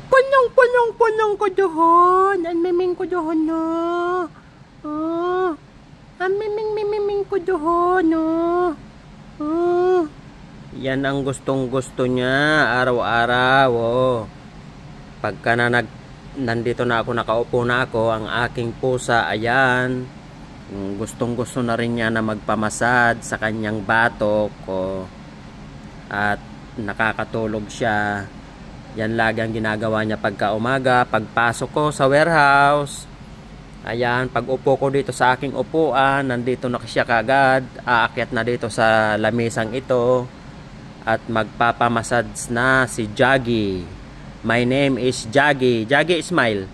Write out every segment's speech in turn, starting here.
Kunyong ko doon. Ang miming ko doon, no. Oh. Ang miming ko doon, no. Oh. Yan ang gustong gusto niya araw-araw, oh. Pagka nandito na ako, nakaupo na ako, ang aking pusa, ayan. Gustong gusto na rin niya na magpamasad sa kanyang batok, oh. At nakakatulog siya. Yan lagi ang ginagawa niya pagka umaga, pagpasok ko sa warehouse. Ayan, pag upo ko dito sa aking upuan, nandito na siya kagad, aakyat na dito sa lamisang ito at magpapamassage na si Jaggy. My name is Jaggy. Jaggy, smile.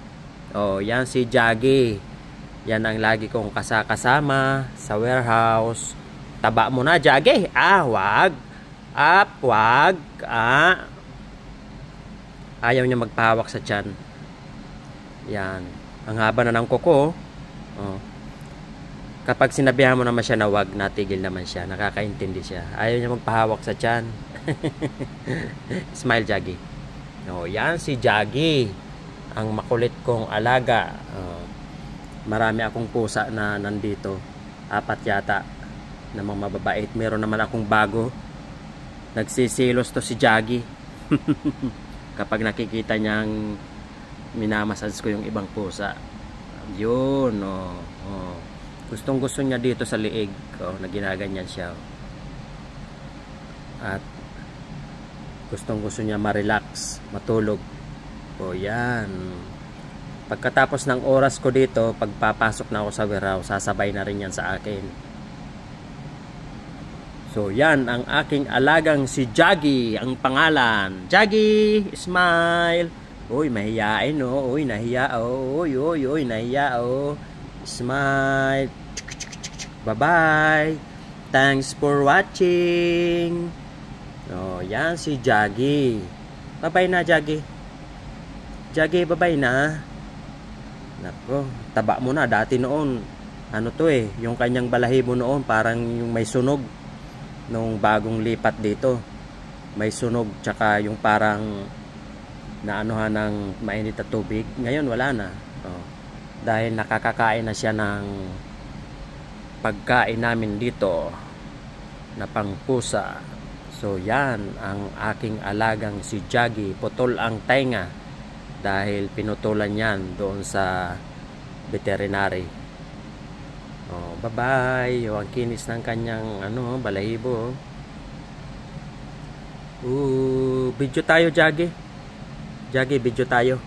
Oh, yan si Jaggy. Yan ang lagi kong kasama sa warehouse. Taba mo na, Jaggy. Wag. Wag. Ayaw niya magpahawak sa tiyan. Yan. Ang haba na ng kuko. Oh. Kapag sinabihan mo naman siya na wag, natigil naman siya. Nakakaintindi siya. Ayaw niya magpahawak sa tiyan. Smile, Jaggy. Oh, yan si Jaggy. Ang makulit kong alaga. Oh. Marami akong pusa na nandito. 4 yata. Na mga mababait. Meron naman akong bago. Nagsisilos to si Jaggy. Kapag nakikita niyang minamassage ko yung ibang pusa. Yun, oh. Gustong gusto niya dito sa liig, oh, na ginaganyan siya. At gustong gusto niya ma-relax, matulog. Oh, yan. Pagkatapos ng oras ko dito, pagpapasok na ako sa warehouse, sasabay na rin yan sa akin. So, yan ang aking alagang si Jaggy, ang pangalan. Jaggy, smile. Uy, mahiyain, oh. Uy, nahiya, oh. Uy, nahiya, oh. Smile. Bye-bye. Thanks for watching. Oh, yan si Jaggy. Bye-bye na, Jaggy. Jaggy, bye-bye na. Nako, taba mo na. Dati noon, ano to eh, yung kanyang balahibo noon, parang yung may sunog. Nung bagong lipat dito, may sunog, tsaka yung parang naanuhan ng mainit na tubig. Ngayon wala na, oh. Dahil nakakakain na siya ng pagkain namin dito na pangpusa. So yan ang aking alagang si Jaggy. Putol ang tainga dahil pinutulan yan doon sa veterinary. Oh, bye-bye. Ang kinis ng kanyang balahibo. Video tayo, Jaggy. Jaggy, video tayo.